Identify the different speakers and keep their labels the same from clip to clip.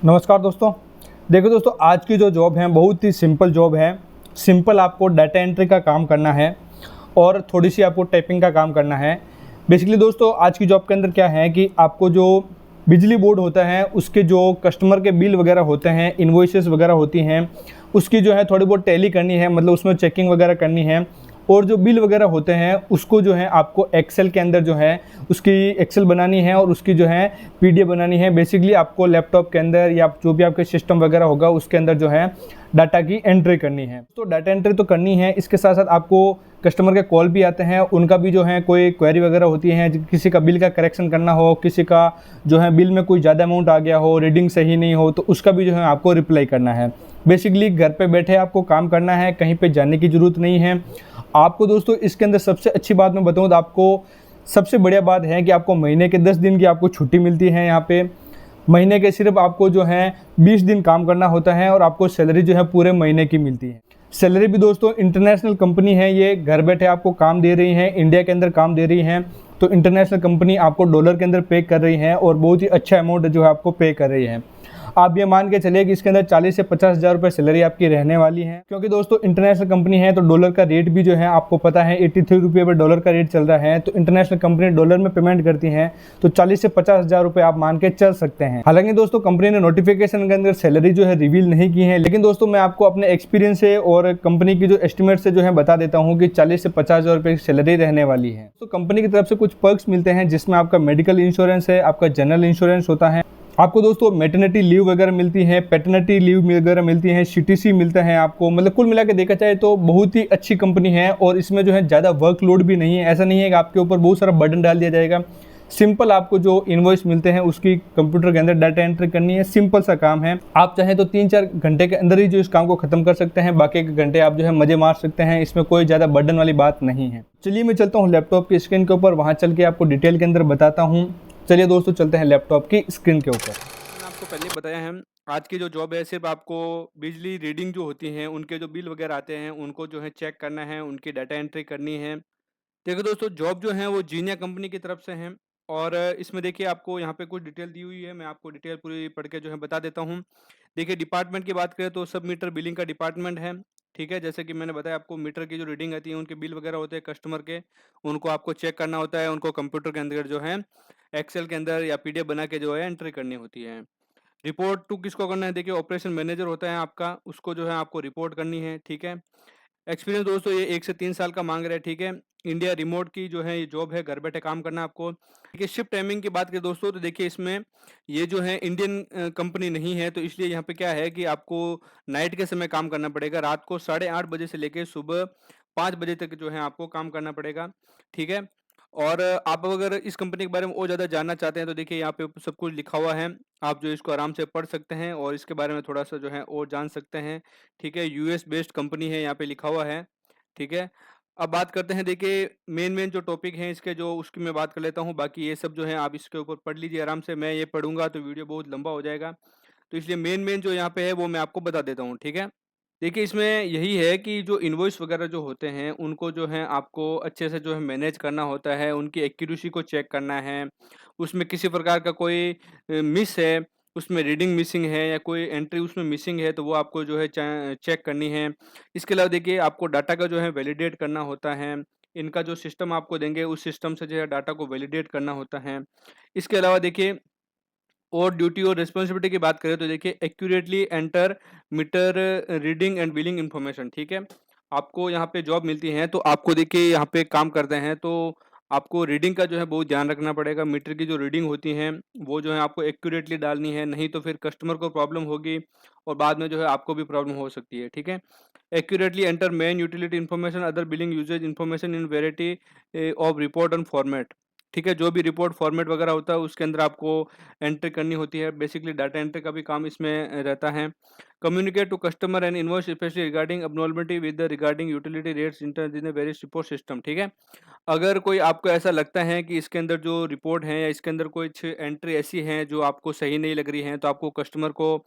Speaker 1: नमस्कार दोस्तों। देखो दोस्तों, आज की जो जॉब है बहुत ही सिंपल जॉब है। सिंपल आपको डाटा एंट्री का काम करना है और थोड़ी सी आपको टाइपिंग का काम करना है। बेसिकली दोस्तों, आज की जॉब के अंदर क्या है कि आपको जो बिजली बोर्ड होता है उसके जो कस्टमर के बिल वगैरह होते हैं, इन्वॉइसेस वगैरह होती हैं, उसकी जो है थोड़ी बहुत टैली करनी है, मतलब उसमें चेकिंग वगैरह करनी है। और जो बिल वगैरह होते हैं उसको जो है आपको एक्सेल के अंदर जो है उसकी एक्सेल बनानी है और उसकी जो है पीडीएफ बनानी है। बेसिकली आपको लैपटॉप के अंदर या जो भी आपके सिस्टम वगैरह होगा उसके अंदर जो है डाटा की एंट्री करनी है। तो डाटा एंट्री तो करनी है, इसके साथ साथ आपको कस्टमर के कॉल भी आते हैं, उनका भी जो है कोई क्वेरी वगैरह होती है, किसी का बिल का करेक्शन करना हो, किसी का जो है बिल में कोई ज़्यादा अमाउंट आ गया हो, रीडिंग सही नहीं हो, तो उसका भी जो है आपको रिप्लाई करना है। बेसिकली घर पे बैठे आपको काम करना है, कहीं पे जाने की ज़रूरत नहीं है आपको। दोस्तों, इसके अंदर सबसे अच्छी बात मैं बताऊँ तो आपको सबसे बढ़िया बात है कि आपको महीने के 10 दिन की आपको छुट्टी मिलती है। यहाँ पे महीने के सिर्फ आपको जो है 20 दिन काम करना होता है और आपको सैलरी जो है पूरे महीने की मिलती है। सैलरी भी दोस्तों इंटरनेशनल कंपनी है, ये घर बैठे आपको काम दे रही है, इंडिया के अंदर काम दे रही है। तो इंटरनेशनल कंपनी आपको डॉलर के अंदर पे कर रही है और बहुत ही अच्छा अमाउंट जो है आपको पे कर रही है। आप ये मान के चलिए कि इसके अंदर 40 से 50 हज़ार रुपये सैलरी आपकी रहने वाली है, क्योंकि दोस्तों इंटरनेशनल कंपनी है तो डॉलर का रेट भी जो है आपको पता है 83 रुपये पर डॉलर का रेट चल रहा है। तो इंटरनेशनल कंपनी डॉलर में पेमेंट करती है, तो 40 से 50 हज़ार रुपये आप मान के चल सकते हैं। हालांकि दोस्तों कंपनी ने नोटिफिकेशन के अंदर सैलरी जो है रिवील नहीं की है, लेकिन दोस्तों मैं आपको अपने एक्सपीरियंस से और कंपनी की जो एस्टिमेट से जो है बता देता हूँ कि 40 से 50 हज़ार रुपये की सैलरी रहने वाली है। तो कंपनी की तरफ से कुछ पर्क्स मिलते हैं, जिसमें आपका मेडिकल इंश्योरेंस है, आपका जनरल इंश्योरेंस होता है, आपको दोस्तों मैटरनिटी लीव वगैरह मिलती है, पैटर्निटी लीव वगैरह मिलती है, सीटीसी मिलता है आपको। मतलब कुल मिला के देखा जाए तो बहुत ही अच्छी कंपनी है और इसमें जो है ज़्यादा वर्कलोड भी नहीं है। ऐसा नहीं है कि आपके ऊपर बहुत सारा बर्डन डाल दिया जाएगा। सिंपल आपको जो इनवॉइस मिलते हैं उसकी कंप्यूटर के अंदर डाटा एंट्री करनी है, सिंपल सा काम है। आप चाहें तो 3-4 घंटे के अंदर ही जो इस काम को खत्म कर सकते हैं, बाकी के घंटे आप जो है मजे मार सकते हैं, इसमें कोई ज़्यादा बर्डन वाली बात नहीं है। चलिए मैं चलता हूँ लैपटॉप की स्क्रीन के ऊपर, वहाँ चल के आपको डिटेल के अंदर बताता हूँ। चलिए दोस्तों चलते हैं लैपटॉप की स्क्रीन के ऊपर।
Speaker 2: मैंने आपको पहले बताया है, आज की जो जॉब है सिर्फ आपको बिजली रीडिंग जो होती हैं उनके जो बिल वगैरह आते हैं उनको जो है चेक करना है, उनकी डाटा एंट्री करनी है। देखिए दोस्तों, जॉब जो है वो जीनिया कंपनी की तरफ से है और इसमें देखिए आपको यहाँ पे कुछ डिटेल दी हुई है, मैं आपको डिटेल पूरी पढ़ के जो है बता देता हूँ। देखिए डिपार्टमेंट की बात करें तो सब मीटर बिलिंग का डिपार्टमेंट है। ठीक है, जैसे कि मैंने बताया आपको मीटर की जो रीडिंग आती है, उनके बिल वगैरह होते हैं कस्टमर के, उनको आपको चेक करना होता है, उनको कंप्यूटर के अंदर जो है एक्सेल के अंदर या पीडीएफ बना के जो है एंट्री करनी होती है। रिपोर्ट टू किसको करना है? देखिए ऑपरेशन मैनेजर होता है आपका, उसको जो है आपको रिपोर्ट करनी है। ठीक है, एक्सपीरियंस दोस्तों ये 1 से 3 साल का मांग रहा है। ठीक है, इंडिया रिमोट की जो है ये जॉब है, घर बैठे काम करना है आपको। देखिए शिफ्ट टाइमिंग की बात करें दोस्तों, तो देखिए इसमें ये जो है इंडियन कंपनी नहीं है, तो इसलिए यहाँ पे क्या है कि आपको नाइट के समय काम करना पड़ेगा। रात को 8:30 बजे से लेके सुबह 5 बजे तक जो है आपको काम करना पड़ेगा। ठीक है, और आप अगर इस कंपनी के बारे में और ज़्यादा जानना चाहते हैं तो देखिए यहाँ पे सब कुछ लिखा हुआ है, आप जो इसको आराम से पढ़ सकते हैं और इसके बारे में थोड़ा सा जो है और जान सकते हैं। ठीक है, यूएस बेस्ड कंपनी है, यहाँ पे लिखा हुआ है। ठीक है, अब बात करते हैं, देखिए मेन जो टॉपिक हैं इसके, जो उसकी मैं बात कर लेता हूँ, बाकी ये सब जो है आप इसके ऊपर पढ़ लीजिए आराम से। मैं ये पढ़ूंगा तो वीडियो बहुत लंबा हो जाएगा, तो इसलिए मेन जो यहाँ पे है वो मैं आपको बता देता हूँ। ठीक है, देखिए इसमें यही है कि जो इनवॉइस वगैरह जो होते हैं उनको जो है आपको अच्छे से जो है मैनेज करना होता है, उनकी एक्यूरेसी को चेक करना है। उसमें किसी प्रकार का कोई मिस है, उसमें रीडिंग मिसिंग है या कोई एंट्री उसमें मिसिंग है, तो वो आपको जो है चेक करनी है। इसके अलावा देखिए आपको डाटा का जो है वैलिडेट करना होता है। इनका जो सिस्टम आपको देंगे उस सिस्टम से जो है डाटा को वैलिडेट करना होता है। इसके अलावा देखिए और ड्यूटी और रिस्पॉन्सिबिलिटी की बात करें तो देखिए accurately enter meter reading and billing information. ठीक है, आपको यहाँ पे जॉब मिलती है तो आपको देखिए यहाँ पे काम करते हैं तो आपको रीडिंग का जो है बहुत ध्यान रखना पड़ेगा। मीटर की जो रीडिंग होती हैं वो जो है आपको एक्यूरेटली डालनी है, नहीं तो फिर कस्टमर को प्रॉब्लम होगी और बाद में जो है आपको भी प्रॉब्लम हो सकती है। ठीक है, accurately enter main utility information other billing usage information in variety of report and format. ठीक है, जो भी रिपोर्ट फॉर्मेट वगैरह होता है उसके अंदर आपको एंट्री करनी होती है। बेसिकली डाटा एंट्री का भी काम इसमें रहता है। Communicate to customer and invoice specially regarding abnormality with the regarding utility rates enter in various report system. ठीक है, अगर कोई आपको ऐसा लगता है कि इसके अंदर जो रिपोर्ट है या इसके अंदर कुछ एंट्री ऐसी हैं जो आपको सही नहीं लग रही हैं, तो आपको कस्टमर को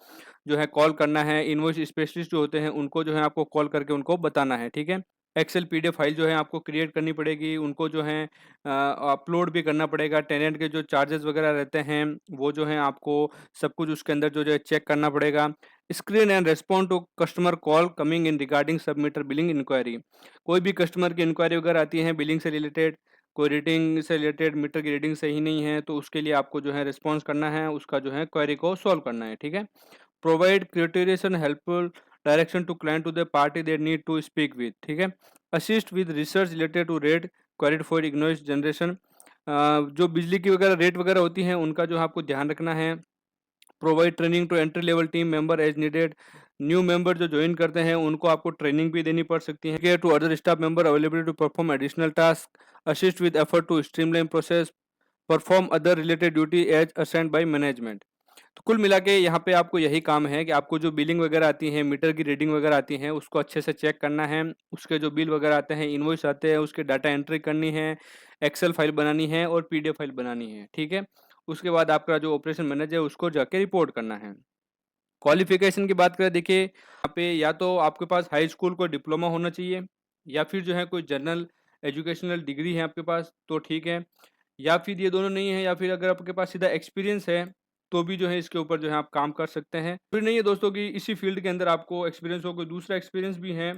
Speaker 2: जो है कॉल करना है। इनवॉइस स्पेशलिस्ट जो होते हैं उनको जो है आपको कॉल करके उनको बताना है। ठीक है, एक्सेल पीडीएफ फाइल जो है आपको क्रिएट करनी पड़ेगी, उनको जो है अपलोड भी करना पड़ेगा। टेनेंट के जो चार्जेस वगैरह रहते हैं वो जो है आपको सब कुछ उसके अंदर जो है चेक करना पड़ेगा। Screen and respond to customer call coming in regarding submitter billing inquiry. कोई भी कस्टमर की इंक्वायरी वगैरह आती है बिलिंग से रिलेटेड, कोई रीडिंग से रिलेटेड, मीटर की रीडिंग सही नहीं है, तो उसके लिए आपको जो है रिस्पॉन्स करना है, उसका जो है क्वेरी को सॉल्व करना है, ठीक है। Provide criterion helpful direction to client to the party they need to speak with, ठीक है। Assist with research related to rate queried for इग्नोइस जनरेशन। जो बिजली की वगैरह रेट वगैरह होती हैं उनका जो है आपको ध्यान रखना है। Provide training to entry level team member as needed. New member जो ज्वाइन करते हैं उनको आपको ट्रेनिंग भी देनी पड़ सकती है। To other staff member available to perform additional task. Assist with effort to streamline process. Perform other related duty as assigned by management. तो कुल मिला के यहाँ पे आपको यही काम है कि आपको जो बिलिंग वगैरह आती है, मीटर की रीडिंग वगैरह आती है, उसको अच्छे से चेक करना है। उसके जो बिल वगैरह आते हैं, इनवॉइस आते हैं, उसके डाटा एंट्री करनी है, एक्सेल फाइल बनानी है और पीडीएफ फाइल बनानी है, ठीक है। उसके बाद आपका जो ऑपरेशन मैनेजर है उसको जाके रिपोर्ट करना है। क्वालिफिकेशन की बात करें, देखिए यहाँ पे या तो आपके पास हाई स्कूल को डिप्लोमा होना चाहिए, या फिर जो है कोई जनरल एजुकेशनल डिग्री है आपके पास तो ठीक है, या फिर ये दोनों नहीं है, या फिर अगर आपके पास सीधा एक्सपीरियंस है तो भी जो है इसके ऊपर जो है आप काम कर सकते हैं। फिर नहीं है दोस्तों कि इसी फील्ड के अंदर आपको एक्सपीरियंस हो, कोई दूसरा एक्सपीरियंस भी है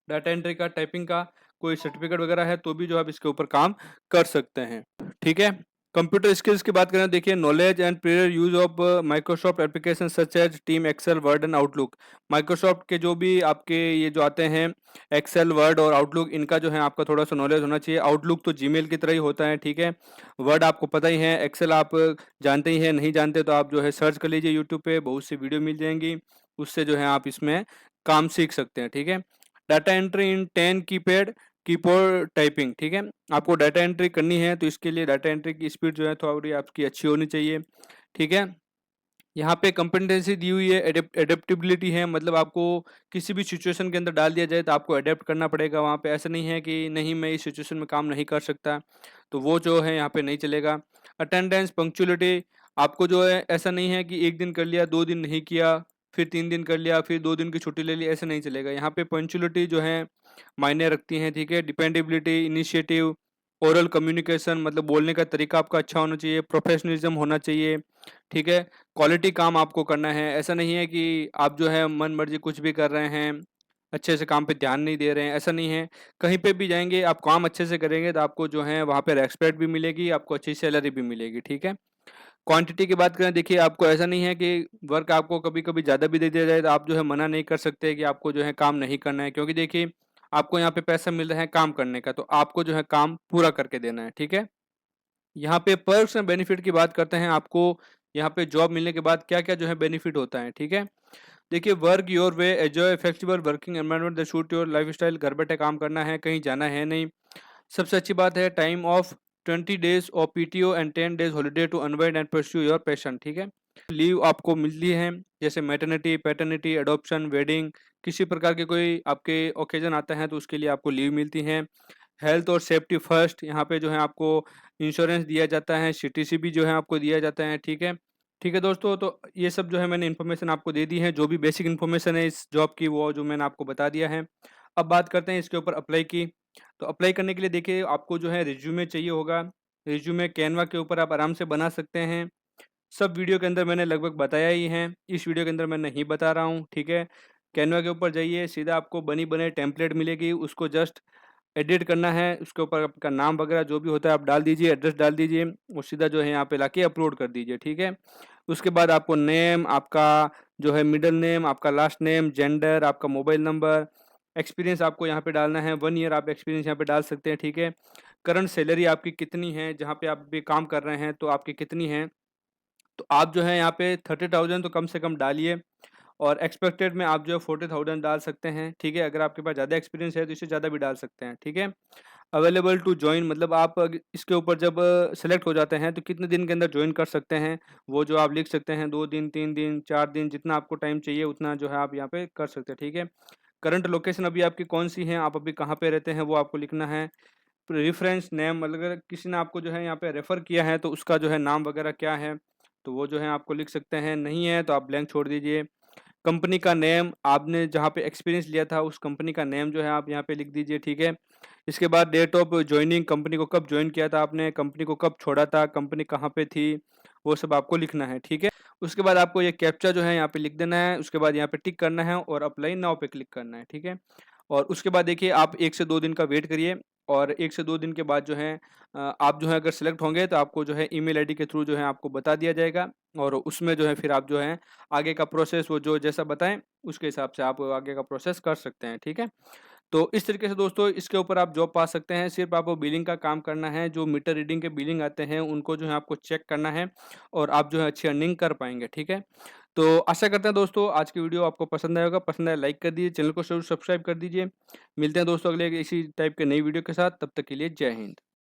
Speaker 2: डाटा एंट्री का, टाइपिंग का, कोई सर्टिफिकेट वगैरह है तो भी जो आप इसके ऊपर काम कर सकते हैं, ठीक है। कंप्यूटर स्किल्स की बात करें, देखिए knowledge and prior use of Microsoft application such as Team, Excel, Word and Outlook. Microsoft के जो भी आपके ये जो आते हैं एक्सेल, वर्ड और आउटलुक, इनका जो है आपका थोड़ा सा नॉलेज होना चाहिए। आउटलुक तो जीमेल की तरह ही होता है, ठीक है। वर्ड आपको पता ही है, एक्सेल आप जानते ही हैं, नहीं जानते तो आप जो है सर्च कर लीजिए यूट्यूब पे, बहुत सी वीडियो मिल जाएंगी, उससे जो है आप इसमें काम सीख सकते हैं, ठीक है। Data entry in 10 keypad keyboard typing, ठीक है। आपको डाटा एंट्री करनी है तो इसके लिए डाटा एंट्री की स्पीड जो है थोड़ी आपकी अच्छी होनी चाहिए, ठीक है। यहाँ पे कंपेटेंसी दी हुई है, एडेप्टेबिलिटी है, मतलब आपको किसी भी सिचुएशन के अंदर डाल दिया जाए तो आपको अडेप्ट करना पड़ेगा वहाँ पे। ऐसा नहीं है कि नहीं मैं इस सिचुएशन में काम नहीं कर सकता, तो वो जो है यहाँ पे नहीं चलेगा। अटेंडेंस, पंक्चुअलिटी, आपको जो है ऐसा नहीं है कि एक दिन कर लिया, 2 दिन नहीं किया, फिर 3 दिन कर लिया, फिर 2 दिन की छुट्टी ले ली, ऐसा नहीं चलेगा। यहाँ पे पंक्चुअलिटी जो है मायने रखती हैं, ठीक है। डिपेंडेबिलिटी, इनिशिएटिव, ओरल कम्युनिकेशन, मतलब बोलने का तरीका आपका अच्छा होना चाहिए, प्रोफेशनलिज्म होना चाहिए, ठीक है। क्वालिटी काम आपको करना है, ऐसा नहीं है कि आप जो है मन मर्जी कुछ भी कर रहे हैं, अच्छे से काम पे ध्यान नहीं दे रहे हैं, ऐसा नहीं है। कहीं पे भी जाएंगे आप काम अच्छे से करेंगे तो आपको जो है वहाँ पे रेस्पेक्ट भी मिलेगी, आपको अच्छी सैलरी भी मिलेगी, ठीक है। क्वांटिटी की बात करें, देखिए आपको ऐसा नहीं है कि वर्क आपको कभी कभी ज़्यादा भी दे दिया जाए तो आप जो है मना नहीं कर सकते कि आपको जो है काम नहीं करना है, क्योंकि देखिए आपको यहाँ पे पैसा मिल रहा है काम करने का, तो आपको जो है काम पूरा करके देना है, ठीक है। यहाँ पे पर्क्स एंड बेनिफिट की बात करते हैं, आपको यहाँ पे जॉब मिलने के बाद क्या क्या जो है बेनिफिट होता है, ठीक है। देखिए work your way, enjoy flexible working environment that suit your lifestyle, घर बैठे काम करना है, कहीं जाना है नहीं। सबसे अच्छी बात है time off 20 days off PTO and 10 days holiday to unwind and pursue your passion, ठीक है। लीव आपको मिलती है, जैसे मैटरनिटी, पैटर्निटी, एडॉप्शन, वेडिंग, किसी प्रकार के कोई आपके ओकेजन आता है तो उसके लिए आपको लीव मिलती है। हेल्थ और सेफ्टी फर्स्ट, यहाँ पे जो है आपको इंश्योरेंस दिया जाता है, सीटीसी भी जो है आपको दिया जाता है, ठीक है। ठीक है दोस्तों, तो ये सब जो है मैंने इन्फॉर्मेशन आपको दे दी है, जो भी बेसिक इन्फॉर्मेशन है इस जॉब की वो जो मैंने आपको बता दिया है। अब बात करते हैं इसके ऊपर अप्लाई की। तो अप्लाई करने के लिए देखिए आपको जो है रिज्यूमे चाहिए होगा। रिज्यूमे कैनवा के ऊपर आप आराम से बना सकते हैं, सब वीडियो के अंदर मैंने लगभग बताया ही है, इस वीडियो के अंदर मैं नहीं बता रहा हूँ, ठीक है। कैनवा के ऊपर जाइए, सीधा आपको बनी बनाई टेम्पलेट मिलेगी, उसको जस्ट एडिट करना है, उसके ऊपर आपका नाम वगैरह जो भी होता है आप डाल दीजिए, एड्रेस डाल दीजिए और सीधा जो है यहाँ पे लाके अपलोड कर दीजिए, ठीक है। उसके बाद आपको नेम, आपका जो है मिडिल नेम, आपका लास्ट नेम, जेंडर, आपका मोबाइल नंबर, एक्सपीरियंस आपको यहाँ पे डालना है, 1 ईयर आप एक्सपीरियंस यहाँ पे डाल सकते हैं, ठीक है। करंट सैलरी आपकी कितनी है, जहाँ पे आप भी काम कर रहे हैं तो आपकी कितनी है, तो आप जो है यहाँ पे 30,000 तो कम से कम डालिए, और एक्सपेक्टेड में आप जो है 40,000 डाल सकते हैं, ठीक है। अगर आपके पास ज़्यादा एक्सपीरियंस है तो इससे ज़्यादा भी डाल सकते हैं, ठीक है। अवेलेबल टू जॉइन, मतलब आप इसके ऊपर जब सेलेक्ट हो जाते हैं तो कितने दिन के अंदर ज्वाइन कर सकते हैं, वो जो आप लिख सकते हैं, 2 दिन, 3 दिन, 4 दिन, जितना आपको टाइम चाहिए उतना जो है आप यहाँ पे कर सकते हैं, ठीक है। करंट लोकेशन अभी आपकी कौन सी है, आप अभी कहाँ पे रहते हैं वो आपको लिखना है। रेफरेंस नेम, मतलब अगर किसी ने आपको जो है यहाँ पे रेफ़र किया है तो उसका जो है नाम वगैरह क्या है, तो वो जो है आपको लिख सकते हैं, नहीं है तो आप ब्लैंक छोड़ दीजिए। कंपनी का नेम, आपने जहाँ पे एक्सपीरियंस लिया था उस कंपनी का नेम जो है आप यहाँ पे लिख दीजिए, ठीक है। इसके बाद डेट ऑफ जॉइनिंग, कंपनी को कब जॉइन किया था आपने, कंपनी को कब छोड़ा था, कंपनी कहाँ पे थी, वो सब आपको लिखना है, ठीक है। उसके बाद आपको ये कैप्चा जो है यहाँ पे लिख देना है, उसके बाद यहाँ पे टिक करना है और अप्लाई नाउ पे क्लिक करना है, ठीक है। और उसके बाद देखिए आप 1 से 2 दिन का वेट करिए और 1 से 2 दिन के बाद जो है आप जो है अगर सेलेक्ट होंगे तो आपको जो है ईमेल आईडी के थ्रू जो है आपको बता दिया जाएगा और उसमें जो है फिर आप जो है आगे का प्रोसेस वो जो जैसा बताएँ उसके हिसाब से आप आगे का प्रोसेस कर सकते हैं, ठीक है। तो इस तरीके से दोस्तों इसके ऊपर आप जॉब पा सकते हैं। सिर्फ़ आपको बिलिंग का काम करना है, जो मीटर रीडिंग के बिलिंग आते हैं उनको जो है आपको चेक करना है और आप जो है अच्छी अर्निंग कर पाएँगे, ठीक है। तो आशा करते हैं दोस्तों आज की वीडियो आपको पसंद आया होगा, पसंद आया लाइक कर दीजिए, चैनल को ज़रूर सब्सक्राइब कर दीजिए। मिलते हैं दोस्तों अगले इसी टाइप के नई वीडियो के साथ, तब तक के लिए जय हिंद।